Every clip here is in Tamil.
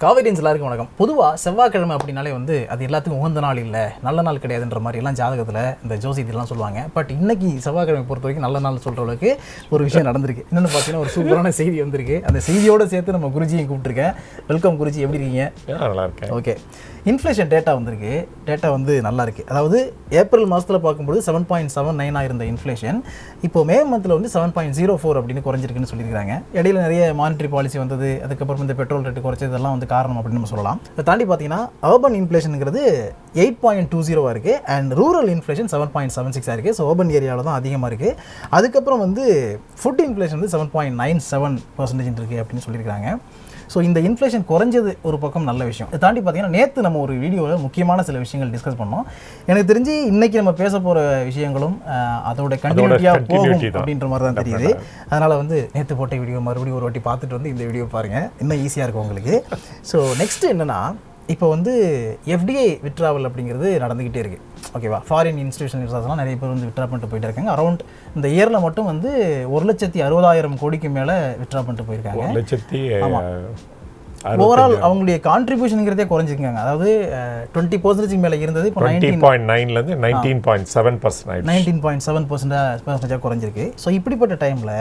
காவேரியன்ஸ் எல்லாருக்கும் வணக்கம். பொதுவாக செவ்வாய்க்கிழமை அப்படின்னாலே வந்து அது எல்லாத்துக்கும் உகந்த நாள் இல்லை, நல்ல நாள் கிடையாதுன்ற மாதிரி எல்லாம் ஜாதகத்தில் இந்த ஜோசியத்திலாம் சொல்லுவாங்க. பட் இன்னைக்கு செவ்வாய்க்கிழமை பொறுத்த வரைக்கும் நல்ல நாள் சொல்கிற அளவுக்கு ஒரு விஷயம் நடந்திருக்கு. என்னென்னு பார்த்தீங்கன்னா ஒரு சூப்பரான செய்தி வந்திருக்கு. அந்த செய்தியோடு சேர்த்து நம்ம குருஜியும் கூப்பிட்டுருக்கேன். வெல்கம் குருஜி, எப்படி இருக்கீங்க? நல்லா இருக்கேன். ஓகே, இன்ஃப்ளேஷன் டேட்டா வந்திருக்கு. டேட்டா வந்து நல்லா இருக்குது. அதாவது ஏப்ரல் மாதத்தில் பார்க்கும்போது 7.79 இருந்த இன்ஃப்ளேஷன் இப்போ மே மந்தில் வந்து 7.04 அப்படின்னு குறைஞ்சிருக்குன்னு சொல்லியிருக்காங்க. இடையில நிறைய மானிட்டரி பாலிசி வந்தது, அதுக்கப்புறம் இந்த பெட்ரோல் ரேட்டு குறைச்சது, இதெல்லாம் வந்து காரணம் அப்படின்னு நம்ம சொல்லலாம். இதை தாண்டி பார்த்தீங்கன்னா அர்பன் இன்ஃப்ளேஷனுங்கிறது 8.20 இருக்குது அண்ட் ரூரல் இன்ஃப்ளேஷன் 7.76 இருக்குது. ஸோ அர்பன் ஏரியாவில் தான் அதிகமாக இருக்குது. அதுக்கப்புறம் வந்து ஃபுட் இன்ஃப்ளேஷன் வந்து 7.97% இருக்குது அப்படின்னு சொல்லியிருக்காங்க. ஸோ இந்த இன்ஃப்ளேஷன் குறைஞ்சது ஒரு பக்கம் நல்ல விஷயம். இதை தாண்டி பார்த்தீங்கன்னா நேற்று நம்ம ஒரு வீடியோவில் முக்கியமான சில விஷயங்கள் டிஸ்கஸ் பண்ணோம். எனக்கு தெரிஞ்சு இன்றைக்கி நம்ம பேச போகிற விஷயங்களும் அதோட கண்டினியூட்டியாக போகும் அப்படின்ற மாதிரி தான் தெரியுது. அதனால் வந்து நேற்று போட்ட வீடியோ மறுபடியும் ஒரு வாட்டி பார்த்துட்டு வந்து இந்த வீடியோ பாருங்கள், இன்னும் ஈஸியாக இருக்கும் உங்களுக்கு. ஸோ நெக்ஸ்ட்டு என்னென்னா, இப்போ வந்து FDI விட்ராவல் அப்படிங்கிறது நடந்துக்கிட்டே இருக்குது. ஓகேவா, ஃபாரின் இன்ஸ்டியூஷன் ரிசர்ச்லாம் நிறைய பேர் வந்து விட்ரா பண்ணிட்டு போயிட்டு இருக்காங்க. அரௌண்ட் இந்த இயரில் மட்டும் வந்து 1,60,60,000 கோடிக்கு மேலே விட்ரா பண்ணிட்டு போயிருக்காங்க. ஓவரால் அவங்களுடைய கான்ட்ரிபியூஷனுங்கிறதே குறைஞ்சிருக்காங்க. அதாவது 20% மேலே இருந்தது, இப்போ 19.9லேருந்து 19.7% குறைஞ்சிருக்கு. ஸோ இப்படிப்பட்ட டைமில்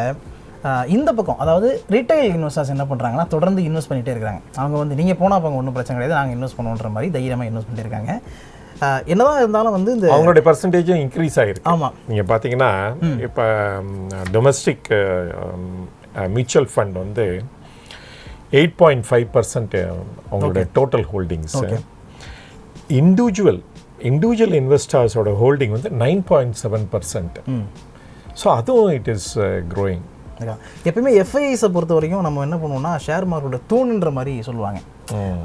இந்த பக்கம் அதாவது ரீட்டைல் இன்வெஸ்டர்ஸ் என்ன பண்ணுறாங்கன்னா தொடர்ந்து இன்வெஸ்ட் பண்ணிகிட்டே இருக்காங்க. அவங்க வந்து நீங்கள் போனால் அவங்க ஒன்றும் பிரச்சனை கிடையாது, நாங்கள் இன்வெஸ்ட் பண்ணுவோன்ற மாதிரி தைரியமாக இன்வெஸ்ட் பண்ணிட்டு இருக்காங்க. என்னதான் இருந்தாலும் வந்து இந்த அவங்களுடைய பர்சன்டேஜும் இன்க்ரீஸ் ஆகிருக்கு. ஆமாம், நீங்கள் பார்த்தீங்கன்னா இப்போ டொமஸ்டிக் மியூச்சுவல் ஃபண்ட் வந்து 8.5% அவங்களுடைய டோட்டல் ஹோல்டிங்ஸ். இண்டிவிஜுவல் இன்வெஸ்டர்ஸோட ஹோல்டிங் வந்து 9.7%. ஸோ அதுவும் இட் இஸ் க்ரோயிங். எப்பயுமே FIIஸை பொறுத்த வரைக்கும் நம்ம என்ன பண்ணுவோம்னா ஷேர் மார்க்கெட்டோட தூணுன்ற மாதிரி சொல்லுவாங்க.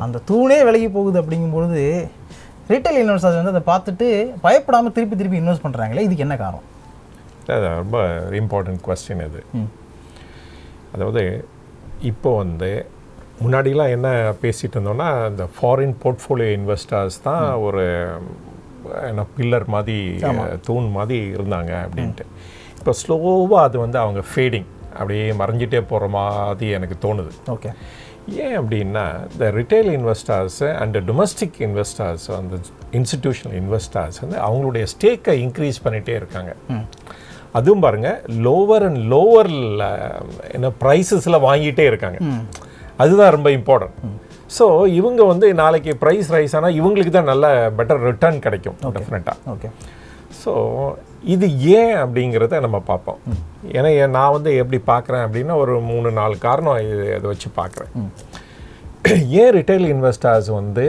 அந்த தூணே விலகி போகுது அப்படிங்கும்பொழுது ரீட்டைல் இன்வெஸ்டர்ஸ் வந்து அதை பார்த்துட்டு பயப்படாமல் திருப்பி இன்வெஸ்ட் பண்ணுறாங்களே, இதுக்கு என்ன காரணம்? அது ரொம்ப இம்பார்ட்டன்ட் கொஸ்டின் இது. அதாவது இப்போ வந்து முன்னாடிலாம் என்ன பேசிகிட்டு இருந்தோம்னா இந்த ஃபாரின் போர்ட்ஃபோலியோ இன்வெஸ்டர்ஸ் தான் ஒரு என்ன பில்லர் மாதிரி தூண் மாதிரி இருந்தாங்க அப்படின்ட்டு. இப்போ ஸ்லோவாக அது வந்து அவங்க ஃபேடிங் அப்படியே மறைஞ்சிட்டே போகிற மாதிரி எனக்கு தோணுது. ஓகே, ஏன் அப்படின்னா இந்த retail investors and domestic investors, அந்த இன்ஸ்டிடியூஷனல் இன்வெஸ்டர்ஸ் வந்து அவங்களுடைய ஸ்டேக்கை இன்க்ரீஸ் பண்ணிகிட்டே இருக்காங்க. அதுவும் பாருங்கள், லோவர் அண்ட் லோவர் என்ன ப்ரைஸஸில் வாங்கிட்டே இருக்காங்க. அதுதான் ரொம்ப இம்பார்ட்டன்ட். ஸோ இவங்க வந்து நாளைக்கு ப்ரைஸ் ரைஸ் ஆனால் இவங்களுக்கு தான் நல்ல பெட்டர் ரிட்டர்ன் கிடைக்கும் டெஃபினட்டாக. ஓகே, ஸோ இது ஏன் அப்படிங்கிறத நம்ம பார்ப்போம். ஏன்னா நான் வந்து எப்படி பார்க்குறேன் அப்படின்னா ஒரு 3-4 காரணம் இதை வச்சு பார்க்குறேன். ஏன் ரிட்டைல் இன்வெஸ்டர்ஸ் வந்து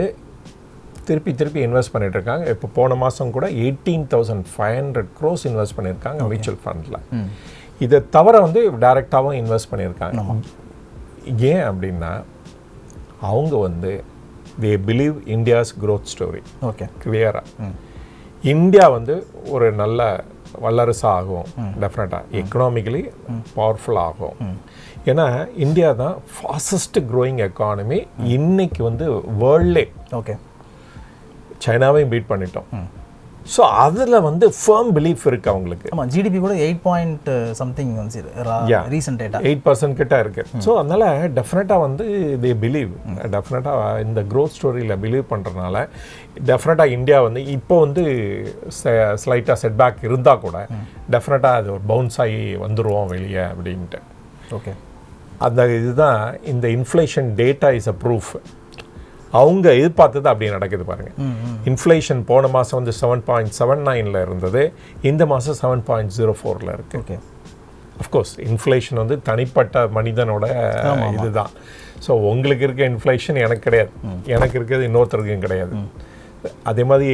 திருப்பி இன்வெஸ்ட் பண்ணிட்டு இருக்காங்க. இப்போ போன மாதம் கூட 18,500 crores இன்வெஸ்ட் பண்ணியிருக்காங்க மியூச்சுவல் ஃபண்டில். இதை தவிர வந்து டைரெக்டாகவும் இன்வெஸ்ட் பண்ணியிருக்காங்க. ஏன் அப்படின்னா அவங்க வந்து they believe India's growth story. Okay, கிளியராக இந்தியா வந்து ஒரு நல்ல வல்லரசு ஆகும், டெஃபினட்டாக எக்கனாமிக்கலி பவர்ஃபுல் ஆகும். ஏன்னா இந்தியா தான் ஃபாஸ்டஸ்ட் க்ரோயிங் எக்கானமி இன்னைக்கு வந்து வேர்ல்ட்லே. ஓகே, சைனாவையும் பீட் பண்ணிட்டோம். ஸோ அதில் வந்து ஃபர்ம் பிலீஃப் இருக்குது அவங்களுக்கு. ஆமாம், ஜிடிபி கூட 8.something ரீசன்ட் டேட்டா 8% கிட்ட இருக்குது. ஸோ அதனால் டெஃபினட்டாக வந்து தே பிலீவ், டெஃபினட்டாக இந்த க்ரோத் ஸ்டோரியில் பிலீவ் பண்ணுறதுனால டெஃபினட்டாக இந்தியா வந்து இப்போ வந்து ஸ்லைட்டாக செட்பேக் இருந்தால் கூட டெஃபினட்டாக அது ஒரு பவுன்ஸ் ஆகி வந்துடுவோம் வெளியே அப்படின்ட்டு. ஓகே, அந்த இதுதான் இந்த inflation data is a proof. அவங்க எதிர்பார்த்தது அப்படியே நடக்குது பாருங்கள். இன்ஃப்ளேஷன் போன மாதம் வந்து 7.79 இருந்தது, இந்த மாதம் 7.04 இருக்குது. ஓகே, அஃப்கோர்ஸ் இன்ஃப்ளேஷன் வந்து தனிப்பட்ட மனிதனோட இதுதான். ஸோ உங்களுக்கு இருக்க இன்ஃப்ளேஷன் எனக்கு கிடையாது, எனக்கு இருக்கிறது இன்னொருத்தருக்கும் கிடையாது. அதே மாதிரி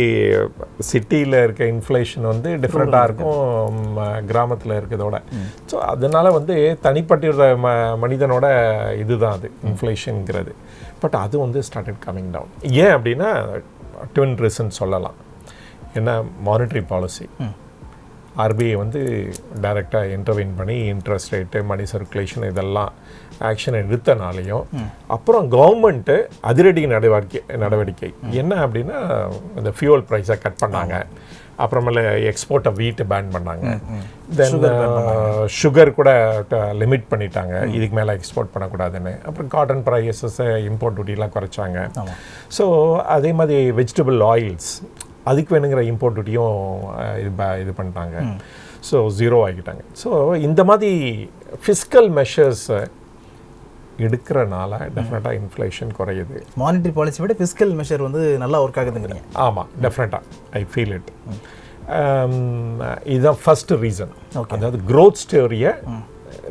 சிட்டியில் இருக்க இன்ஃப்ளேஷன் வந்து டிஃப்ரெண்ட்டாக இருக்கும் கிராமத்தில் இருக்கிறதோட. ஸோ அதனால் வந்து தனிப்பட்ட மனிதனோட இதுதான் அது இன்ஃப்ளேஷனுங்கிறது. பட் அது வந்து ஸ்டார்டட் கம்மிங் டவுன். ஏன் அப்படின்னா ட்வின் ரீசன் சொல்லலாம். என்ன, மானிட்டரி பாலிசி. RBI வந்து டைரெக்டாக இன்டர்வீன் பண்ணி இன்ட்ரெஸ்ட் ரேட்டு, மணி சர்க்குலேஷன் இதெல்லாம் ஆக்ஷன் எடுத்தனாலையும், அப்புறம் கவர்மெண்ட்டு அதிரடி நடவடிக்கை என்ன அப்படின்னா இந்த ஃபியூவல் ப்ரைஸை கட் பண்ணாங்க. அப்புறமேல எக்ஸ்போர்ட் ஆஃப் வீட் பேன் பண்ணாங்க. தென் சுகர் கூட லிமிட் பண்ணிட்டாங்க, இதுக்கு மேலே எக்ஸ்போர்ட் பண்ணக்கூடாதுன்னு. அப்புறம் காட்டன் ப்ரைஸஸ் இம்போர்ட் டியூட்டிலாம் குறைச்சாங்க. ஸோ அதே மாதிரி வெஜிடபிள் ஆயில்ஸ் அதுக்கு வேணுங்கிற இம்போர்ட் டியூட்டியும் இது பண்ணிட்டாங்க. ஸோ 0 ஆகிட்டாங்க. ஸோ இந்த மாதிரி ஃபிஸ்கல் மெஷர்ஸ் எடுக்கிறனால டெஃபினட்டாக இன்ஃப்ளேஷன் குறையுது. மானிட்டரி பாலிசி விட ஃபிஸ்கல் மெஷர் வந்து நல்லா ஒர்க் ஆகுதுங்கிறீங்க? ஆமாம், டெஃபினட்டாக ஐ ஃபீல் இட். இதுதான் ஃபர்ஸ்ட் ரீசன். அதாவது க்ரோத் ஸ்டோரியை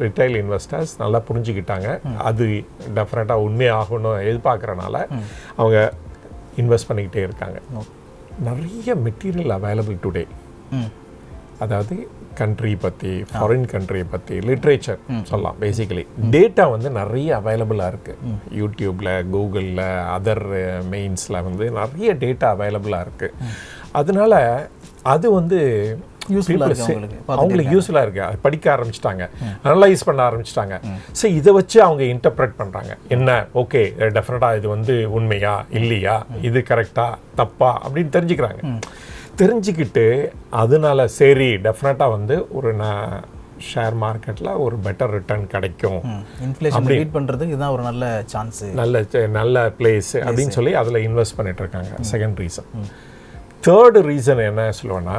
ரிட்டைல் இன்வெஸ்டர்ஸ் நல்லா புரிஞ்சுக்கிட்டாங்க. அது டெஃபினட்டாக உண்மையாகணும் எதிர்பார்க்குறனால அவங்க இன்வெஸ்ட் பண்ணிக்கிட்டே இருக்காங்க. நிறைய மெட்டீரியல் அவைலபிள் டுடே. அதாவது கண்ட்ரி பற்றி, ஃபாரின் கண்ட்ரியை பற்றி லிட்ரேச்சர் சொல்லலாம். பேசிக்கலி டேட்டா வந்து நிறைய அவைலபிளாக இருக்குது. யூடியூப்பில், கூகுளில், அதர் மெயின்ஸில் வந்து நிறைய டேட்டா அவைலபிளாக இருக்குது. அதனால அது வந்து அவங்களுக்கு யூஸ்ஃபுல்லாக இருக்குது. அது படிக்க ஆரம்பிச்சிட்டாங்க, அனலைஸ் பண்ண ஆரம்பிச்சிட்டாங்க. ஸோ இதை வச்சு அவங்க இன்டர்பிரட் பண்ணுறாங்க. என்ன, ஓகே டெஃபினட்டாக இது வந்து உண்மையா இல்லையா, இது கரெக்டா தப்பா அப்படின்னு தெரிஞ்சுக்கிறாங்க. தெரிஞ்சுக்கிட்டு அதனால சரி டெஃபினட்டாக வந்து ஒரு ஷேர் மார்க்கெட்டில் ஒரு பெட்டர் ரிட்டர்ன் கிடைக்கும், இன்ஃப்ளேஷன் பீட் பண்ணுறதுக்கு இதுதான் ஒரு நல்ல சான்ஸு, நல்ல பிளேஸ் அப்படின்னு சொல்லி அதில் இன்வெஸ்ட் பண்ணிட்டு இருக்காங்க. Second reason. தேர்டு ரீசன் என்ன சொல்லுவேன்னா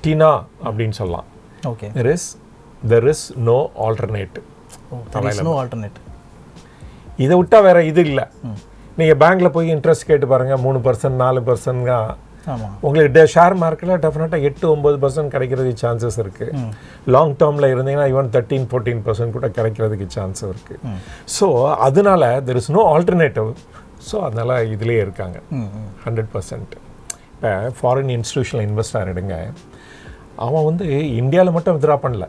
டினா அப்படின்னு சொல்லலாம். Okay, there is no alternative. இதை விட்டா வேற இது இல்லை. நீங்கள் பேங்க்ல போய் இன்ட்ரெஸ்ட் கேட்டு பாருங்க, 3%, 4%. உங்களுக்கு ஷேர் மார்க்கெட்டில் டெஃபினட்டாக 8-9% கிடைக்கிறதுக்கு சான்சஸ் இருக்குது. லாங் டேர்மில் இருந்தீங்கன்னா ஈவன் 13-14% கூட கிடைக்கிறதுக்கு சான்ஸ் இருக்குது. ஸோ அதனால there is no alternative. So அதனால் இதிலே இருக்காங்க 100%. இப்போ ஃபாரின் இன்ஸ்டிடியூஷனல் இன்வெஸ்டர் எடுங்க, அவன் வந்து இந்தியாவில் மட்டும் வித்ரா பண்ணல,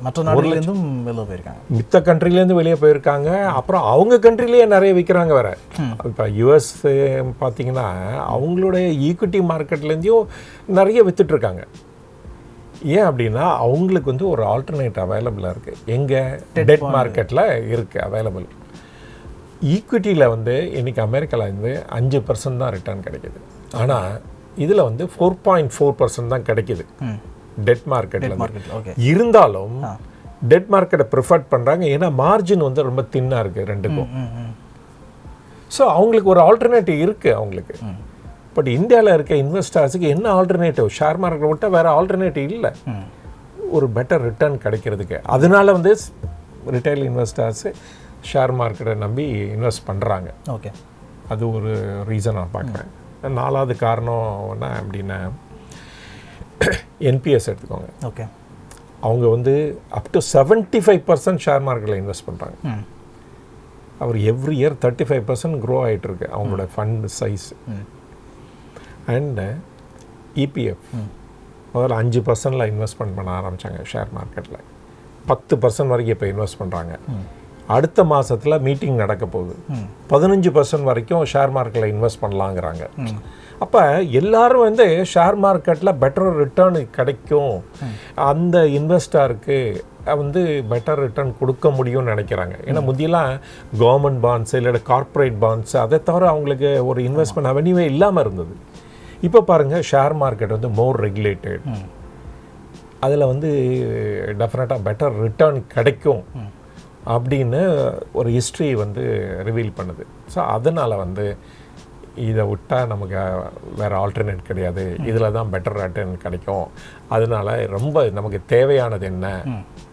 மற்ற நாடுலேருந்தும் வெளியே போயிருக்காங்க, மித்த கண்ட்ரிலேருந்து வெளியே போயிருக்காங்க. அப்புறம் அவங்க கண்ட்ரிலேயே நிறைய விற்கிறாங்க வேற. இப்போ யூஎஸ் பார்த்தீங்கன்னா அவங்களுடைய ஈக்விட்டி மார்க்கெட்லேருந்தையும் நிறைய வித்துட்ருக்காங்க. ஏன் அப்படின்னா அவங்களுக்கு வந்து ஒரு ஆல்டர்னேட் அவைலபிளாக இருக்குது. எங்கே டெட் மார்க்கெட்டில் இருக்குது அவைலபிள். ஈக்விட்டியில் வந்து இன்றைக்கி அமெரிக்காவில் வந்து 5% தான் ரிட்டர்ன் கிடைக்கிது. ஆனால் இதில் வந்து 4.4% தான் கிடைக்கிது டெட் மார்க்கெட்டில். இருந்தாலும் டெட் மார்க்கெட்டை ப்ரிஃபர் பண்ணுறாங்க, ஏன்னா மார்ஜின் வந்து ரொம்ப தின்னாக இருக்குது ரெண்டுக்கும். ஸோ அவங்களுக்கு ஒரு ஆல்டர்னேட்டிவ் இருக்குது அவங்களுக்கு. பட் இந்தியாவில் இருக்க இன்வெஸ்டர்ஸுக்கு என்ன ஆல்டர்னேட்டிவ்? ஷேர் மார்க்கெட்டை விட்டால் வேறு ஆல்டர்னேட்டிவ் இல்லை ஒரு பெட்டர் ரிட்டர்ன் கிடைக்கிறதுக்கு. அதனால வந்து ரிட்டைல் இன்வெஸ்டர்ஸு ஷேர் மார்க்கெட்டை நம்பி இன்வெஸ்ட் பண்ணுறாங்க. ஓகே, அது ஒரு ரீசன் நான் பார்க்குறேன். 4வது காரணம் என்ன அப்படின்னா என்பிஎஸ் எடுத்துக்கோங்க. ஓகே, அவங்க வந்து அப் டு 75% ஷேர் மார்க்கெட்டில் இன்வெஸ்ட் பண்ணுறாங்க. அவர் எவ்ரி இயர் 35% க்ரோ ஆகிட்டு இருக்கு அவங்களோட ஃபண்ட் சைஸ். அண்டு இபிஎஃப் முதல்ல 5%ல் இன்வெஸ்ட்மெண்ட் பண்ண ஆரம்பித்தாங்க ஷேர் மார்க்கெட்டில். 10% வரைக்கும் இப்போ இன்வெஸ்ட் பண்ணுறாங்க. அடுத்த மாதத்தில் மீட்டிங் நடக்க போகுது, 15% வரைக்கும் ஷேர் மார்க்கெட்டில் இன்வெஸ்ட் பண்ணலாங்கிறாங்க. அப்போ எல்லாரும் வந்து ஷேர் மார்க்கெட்டில் பெட்டர் ரிட்டர்ன் கிடைக்கும், அந்த இன்வெஸ்டருக்கு வந்து பெட்டர் ரிட்டர்ன் கொடுக்க முடியும்னு நினைக்கிறாங்க. ஏன்னா முந்தியெல்லாம் கவர்மெண்ட் பாண்ட்ஸ் இல்லை கார்ப்பரேட் பாண்ட்ஸ் அதை தவிர அவங்களுக்கு ஒரு இன்வெஸ்ட்மெண்ட் அவென்யூவே இல்லாமல் இருந்தது. இப்போ பாருங்கள் ஷேர் மார்க்கெட் வந்து மோர் ரெகுலேட்டட், அதில் வந்து டெஃபினட்டாக பெட்டர் ரிட்டர்ன் கிடைக்கும் அப்படின்னு ஒரு ஹிஸ்ட்ரி வந்து ரிவீல் பண்ணுது. ஸோ அதனால் வந்து இதை விட்டால் நமக்கு வேறு ஆல்டர்னேட் கிடையாது, இதில் தான் பெட்டர் ரிட்டர்ன் கிடைக்கும். அதனால ரொம்ப நமக்கு தேவையானது என்ன?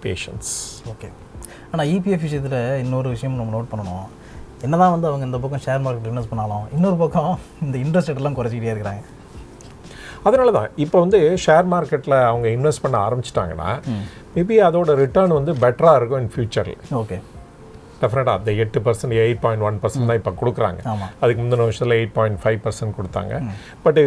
பேஷன்ஸ். ஓகே, ஆனால் இபிஎஃப் விஷயத்தில் இன்னொரு விஷயம் நம்ம நோட் பண்ணணும். என்னதான் வந்து அவங்க இந்த பக்கம் ஷேர் மார்க்கெட் இன்வெஸ்ட் பண்ணாலும் இன்னொரு பக்கம் இந்த இன்ட்ரெஸ்ட் ரேட்டெல்லாம் குறைச்சிக்கிட்டே இருக்கிறாங்க. அதனால தான் இப்போ வந்து ஷேர் மார்க்கெட்டில் அவங்க இன்வெஸ்ட் பண்ண ஆரம்பிச்சிட்டாங்கன்னா மேபி அதோட ரிட்டர்ன் வந்து பெட்டராக இருக்கும் இன் ஃபியூச்சரில். ஓகே, டெஃபினட்டாக அந்த 8%, 8.1% தான் இப்போ கொடுக்குறாங்க. அதுக்கு முந்தின வருஷத்தில் 8.5% கொடுத்தாங்க. பட்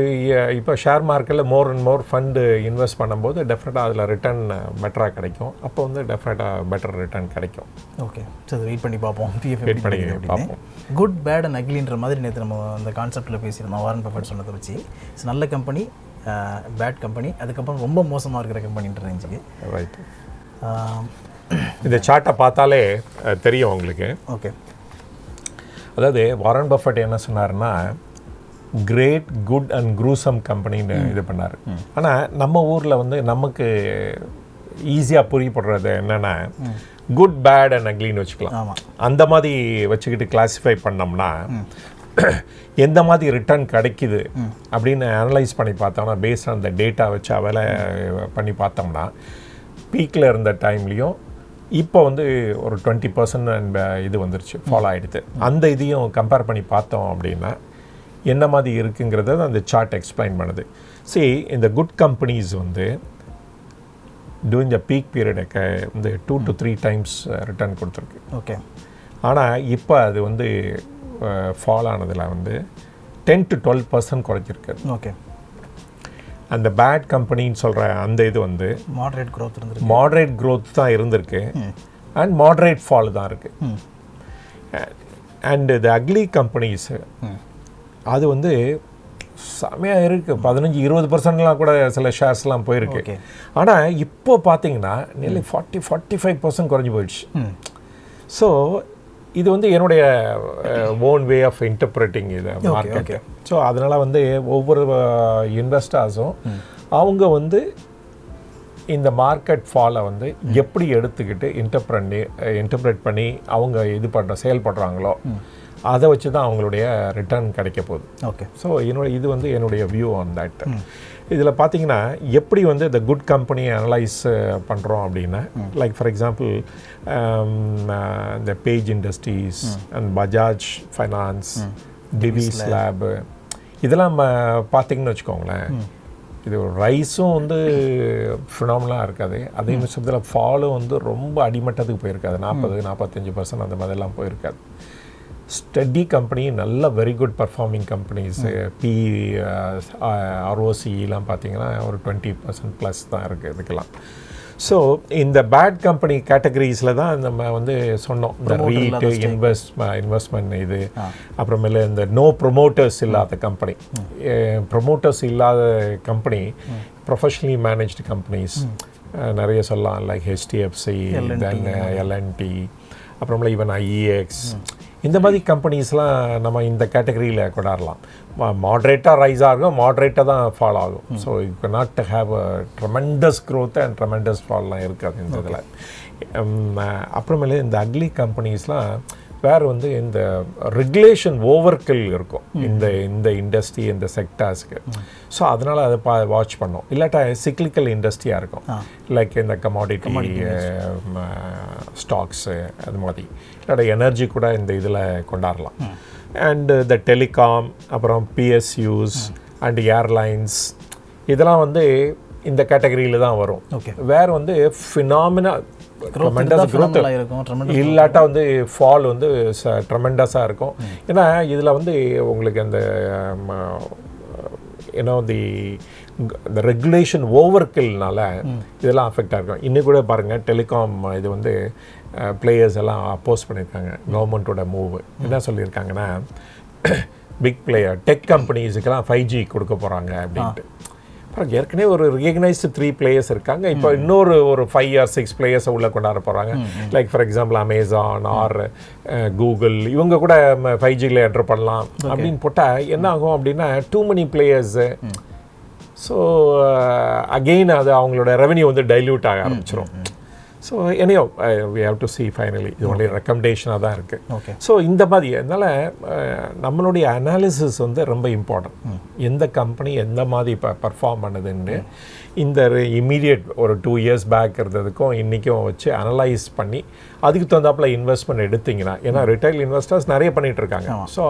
இப்போ ஷேர் மார்க்கெட்டில் more and more fund invest பண்ணும்போது டெஃபினட்டாக அதில் ரிட்டர்ன் பெட்டராக கிடைக்கும். அப்போ வந்து டெஃபினட்டாக பெட்டர் ரிட்டர்ன் கிடைக்கும். ஓகே, ஸோ வெயிட் பண்ணி பார்ப்போம். வெயிட் பண்ணி பார்ப்போம். குட் பேட் அண்ட் அக்லின்ற மாதிரி நேற்று நம்ம அந்த கான்செப்டில் பேசியிருந்தோம். வாரன் பஃபெட் சொன்னதை வச்சு நல்ல கம்பெனி, பேட் கம்பெனி, அதுக்கப்புறம் ரொம்ப மோசமாக இருக்கிற கம்பெனின்ற ரேஞ்சுக்கு. ரைட், இந்த சார்ட்டை பார்த்தாலே தெரியும் உங்களுக்கு. ஓகே, அதாவது வாரன் பஃபெட் என்ன சொன்னார்னா கிரேட் குட் அண்ட் க்ரூசம் கம்பெனின்னு இது பண்ணார். ஆனால் நம்ம ஊரில் வந்து நமக்கு ஈஸியாக புரியப்படுறது என்னென்னா குட் பேட் அண்ட் அக்லின்னு வச்சுக்கலாம். அந்த மாதிரி வச்சுக்கிட்டு கிளாஸிஃபை பண்ணோம்னா எந்த மாதிரி ரிட்டர்ன் கிடைக்குது அப்படின்னு அனலைஸ் பண்ணி பார்த்தோம்னா பேஸ்ட் ஆன் த டேட்டா வச்சு வேலை பண்ணி பார்த்தோம்னா பீக்கில் இருந்த டைம்லேயும் இப்போ வந்து ஒரு 20% இது வந்துருச்சு, ஃபாலோ ஆகிடுது. அந்த இதையும் கம்பேர் பண்ணி பார்த்தோம் அப்படின்னா என்ன மாதிரி இருக்குங்கிறத அந்த சார்ட் எக்ஸ்பிளைன் பண்ணுது. சரி, இந்த குட் கம்பெனிஸ் வந்து டூரிங் த பீக் பீரியடுக்கு வந்து 2 to 3 டைம்ஸ் ரிட்டர்ன் கொடுத்துருக்கு. ஓகே. ஆனால் இப்போ அது வந்து ஃபால் ஆனதில் வந்து 10 to 12% குறைஞ்சிருக்கு. ஓகே. அந்த பேட் கம்பெனின்னு சொல்கிற அந்த இது வந்து மாடரேட் க்ரோத் தான் இருந்திருக்கு அண்ட் மாடரேட் ஃபால் தான் இருக்குது. அண்ட் த அக்லி கம்பெனிஸ் அது வந்து செமையாக இருக்குது, 15-20% கூட சில ஷேர்ஸ்லாம் போயிருக்கு. ஆனால் இப்போ பார்த்தீங்கன்னா நியர்லி 40-45% குறைஞ்சி போயிடுச்சு. ஸோ இது வந்து என்னுடைய ஓன் வே ஆஃப் இன்டர்பிரேட்டிங் இது மார்க்கெட்டு. ஸோ அதனால் வந்து ஒவ்வொரு இன்வெஸ்டர்ஸும் அவங்க வந்து இந்த மார்க்கெட் ஃபாலை வந்து எப்படி எடுத்துக்கிட்டு இன்டர்பிரேட் பண்ணி அவங்க செயல்படுறாங்களோ அதை வச்சு தான் அவங்களுடைய ரிட்டர்ன் கிடைக்க போகுது. ஓகே. ஸோ இது வந்து என்னுடைய வியூ ஆன் தட். இதில் பார்த்தீங்கன்னா எப்படி வந்து இந்த குட் கம்பெனியை அனலைஸ் பண்ணுறோம் அப்படின்னா லைக் ஃபார் எக்ஸாம்பிள் இந்த page industries and Bajaj finance, TVS lab, இதெல்லாம் பார்த்தீங்கன்னு வச்சுக்கோங்களேன், இது ரைஸும் வந்து ஃபினாமினலாக இருக்காது, அதே நிமிஷத்தில் ஃபாலும் வந்து ரொம்ப அடிமட்டத்துக்கு போயிருக்காது, 40-45% அந்த மாதிரிலாம் போயிருக்காது. ஸ்டடி கம்பெனி, நல்ல வெரி குட் பர்ஃபார்மிங் கம்பெனிஸு, ROCலாம் பார்த்தீங்கன்னா ஒரு 20%+ தான் இருக்குது இதுக்கெல்லாம். ஸோ இந்த பேட் கம்பெனி கேட்டகரிஸில் தான் நம்ம வந்து சொன்னோம், இந்த ரீட்டு இன்வெஸ்ட்மெண்ட் இது, அப்புறமேல இந்த நோ ப்ரொமோட்டர்ஸ் இல்லாத கம்பெனி. ப்ரொமோட்டர்ஸ் இல்லாத கம்பெனி ப்ரொஃபஷ்னலி மேனேஜ்டு கம்பெனிஸ் நிறைய சொல்லலாம், லைக் HDFC, தென் LNT, அப்புறமேல ஈவன் IEX, இந்த மாதிரி கம்பெனிஸ்லாம் நம்ம இந்த கேட்டகரியில் கொண்டாடலாம். மாட்ரேட்டாக ரைஸ் ஆகும், மாட்ரேட்டாக தான் ஃபால் ஆகும். So you can not have a tremendous growth and tremendous ஃபால்லாம் இருக்காது இந்த இதில். அப்புறமேலே இந்த அக்லி கம்பெனிஸ்லாம் வேறு வந்து இந்த ரெகுலேஷன் ஓவர்கில் இருக்கும் இந்த இண்டஸ்ட்ரி, இந்த செக்டார்ஸ்க்கு. ஸோ அதனால் அதை வாட்ச் பண்ணோம். இல்லாட்டா சிக்லிக்கல் இண்டஸ்ட்ரியாக இருக்கும், லைக் இந்த கமாடிட்டி ஸ்டாக்ஸு அது மாதிரி, இல்லாட்டா எனர்ஜி கூட இந்த இதில் கொண்டாடலாம். அண்டு இந்த டெலிகாம், அப்புறம் PSUs அண்ட் ஏர்லைன்ஸ், இதெல்லாம் வந்து இந்த கேட்டகரியில் தான் வரும். வேறு வந்து ஃபினாமினா ட்ரெமெண்டஸ் க்ரோத் இல்லாட்டா வந்து ஃபால் வந்து ட்ரெமெண்டஸாக இருக்கும். ஏன்னா இதில் வந்து உங்களுக்கு அந்த இந்த ரெகுலேஷன் ஓவர்கில்னால இதெல்லாம் அஃபெக்ட் ஆகிருக்கும். இன்னும் கூட பாருங்கள், டெலிகாம் இது வந்து பிளேயர்ஸ் எல்லாம் அப்போஸ் பண்ணியிருக்காங்க கவர்மெண்ட்டோட மூவ். என்ன சொல்லியிருக்காங்கன்னா, பிக் பிளேயர் டெக் கம்பெனிஸுக்கெல்லாம் 5G கொடுக்க போகிறாங்க அப்படின்ட்டு. அப்புறம் ஏற்கனவே ஒரு ரிகக்னைஸ்டு 3 பிளேயர்ஸ் இருக்காங்க, இப்போ இன்னொரு ஒரு 5 or 6 பிளேயர்ஸை உள்ளே கொண்டாட போகிறாங்க. Like for example Amazon R Google, இவங்க கூட 5Gயில் என்டர் பண்ணலாம் அப்படின்னு போட்டால் என்ன ஆகும் அப்படின்னா, too many players. So again அது அவங்களோட ரெவன்யூ வந்து டைல்யூட் ஆக ஆரம்பிச்சிடும். So anyhow we have to see finally, இது ஒன்லி ரெக்கமெண்டேஷனாக தான் இருக்குது. ஸோ இந்த மாதிரி அதனால் நம்மளுடைய அனாலிசிஸ் வந்து ரொம்ப இம்பார்ட்டன்ட். எந்த கம்பெனி எந்த மாதிரி பர்ஃபார்ம் பண்ணுதுன்னு இந்த இம்மீடியட் ஒரு 2 years பேக் இருந்ததுக்கும் இன்றைக்கும் வச்சு அனலைஸ் பண்ணி அதுக்கு தகுந்தாப்பில் இன்வெஸ்ட்மெண்ட் எடுத்திங்கன்னா, ஏன்னா ரிட்டைல் இன்வெஸ்டர்ஸ் நிறைய பண்ணிகிட்ருக்காங்க. ஸோ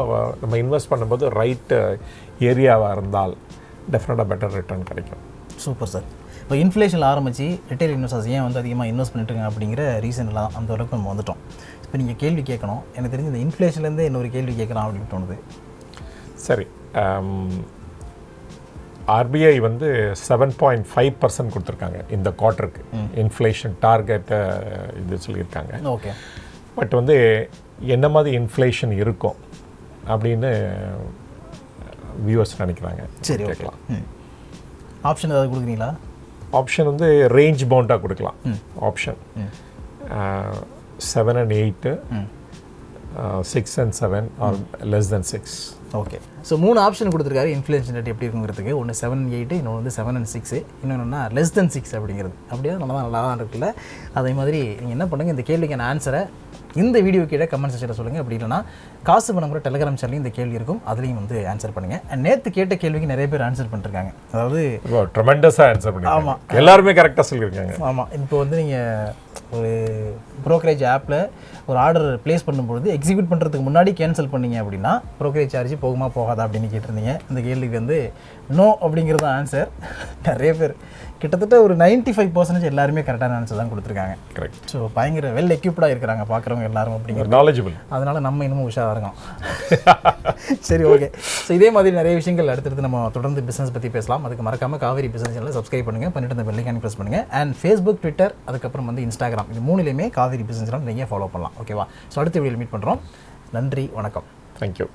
நம்ம இன்வெஸ்ட் பண்ணும்போது ரைட் ஏரியாவாக இருந்தால் டெஃபினட்டாக பெட்டர் ரிட்டர்ன் கிடைக்கும். Super sir. இப்போ இன்ஃப்ளேஷனில் ஆரம்பித்து ரிட்டைல் இன்வெஸ்டர்ஸ் ஏன் வந்து அதிகமாக இன்வெஸ்ட் பண்ணிட்டுருங்க அப்படிங்கிற ரீசன்லாம் அந்த அளவுக்கு நம்ம வந்துட்டோம். இப்போ நீங்கள் கேள்வி கேட்கணும், எனக்கு தெரிஞ்சு இந்த இன்ஃப்ளேஷன்லேருந்து இன்னொரு கேள்வி கேட்கலாம் அப்படின்னு தோணுது. சரி, RBI வந்து 7.5% கொடுத்துருக்காங்க இந்த குவார்ட்டருக்கு இன்ஃப்ளேஷன் டார்கெட்டை இது சொல்லியிருக்காங்க. ஓகே. பட் வந்து என்ன மாதிரி இன்ஃப்ளேஷன் இருக்கும் அப்படின்னு வியூவர்ஸ் நினைக்கிறாங்க. சரி, கேட்கலாம். ஆப்ஷன் ஏதாவது கொடுக்குறீங்களா? ஆப்ஷன் வந்து ரேஞ்ச் பவுண்டாக கொடுக்கலாம். Option 7 and 8, 6 and 7 or less than 6. Okay. So 3 option கொடுத்துருக்காரு இன்ஃப்ளேஷன் ரேட் எப்படி இருக்குங்கிறதுக்கு. ஒன்று 7.8, இன்னொன்று வந்து 7 and 6, இன்னொன்னா லெஸ் தென் 6 அப்படிங்கிறது. அப்படியே நல்லா தான் இருக்குல்ல. அதே மாதிரி நீங்கள் என்ன பண்ணுங்கள், இந்த கேள்விக்கான ஆன்சரை இந்த வீடியோ கீழே கமெண்ட் செக்ஷனில் சொல்லுங்கள். அப்படி இல்லைனா காசு பணம் கூட டெலிகிராம் சேனலையும் இந்த கேள்வி இருக்கும், அதுலேயும் வந்து ஆன்சர் பண்ணுங்கள். நேற்று கேட்ட கேள்விக்கு நிறைய பேர் ஆன்சர் பண்ணிருக்காங்க. அதாவது ட்ரெமெண்டஸாக ஆன்சர் பண்ணி. ஆமாம், எல்லாருமே கரெக்டாக சொல்லியிருக்காங்க. ஆமாம், இப்போ வந்து நீங்கள் ஒரு ப்ரோக்கரேஜ் ஆப்பில் ஒரு ஆர்டர் ப்ளேஸ் பண்ணும்பொழுது எக்ஸிக்யூட் பண்ணுறதுக்கு முன்னாடி கேன்சல் பண்ணீங்க அப்படின்னா ப்ரோக்கரேஜ் சார்ஜ் போகுமா போகாதா அப்படின்னு கேட்டிருந்தீங்க. இந்த கேள்விக்கு வந்து நோ அப்படிங்கிறது தான் ஆன்சர். நிறைய பேர் கிட்டத்தட்ட ஒரு 95% எல்லாருமே கரெக்டான ஆன்சர் தான் கொடுத்துருக்காங்க. கரெக்ட். ஸோ பயங்கர வெல் எக்யூப்டாக இருக்கிறாங்க பார்க்குறவங்க எல்லாரும் அப்படிங்கிற நாலேஜபிள். அதனால் நம்ம இன்னமும் உஷாராக இருக்கோம். சரி, ஓகே. ஸோ இதே மாதிரி நிறைய விஷயங்கள் அடுத்தடுத்து நம்ம தொடர்ந்து பிஸ்னஸ் பற்றி பேசலாம். அதுக்கு மறக்காமல் காவேரி பிஸ்னஸ் சேனலை சப்ஸ்கிரைப் பண்ணுங்கள், பண்ணிட்டு அந்த பெல்லைக்கான ப்ரெஸ் பண்ணுங்கள். அண்ட் ஃபேஸ்புக், ட்விட்டர், அதுக்கப்புறம் வந்து இன்ஸ்டாகிராம், இது 3லையுமே காவேரி பிஸ்னஸ் சேனல் நீங்கள் ஃபாலோ பண்ணலாம். ஓகேவா? ஸோ அடுத்த வீடியோவில் மீட் பண்ணுறோம். நன்றி, வணக்கம். தேங்க்யூ.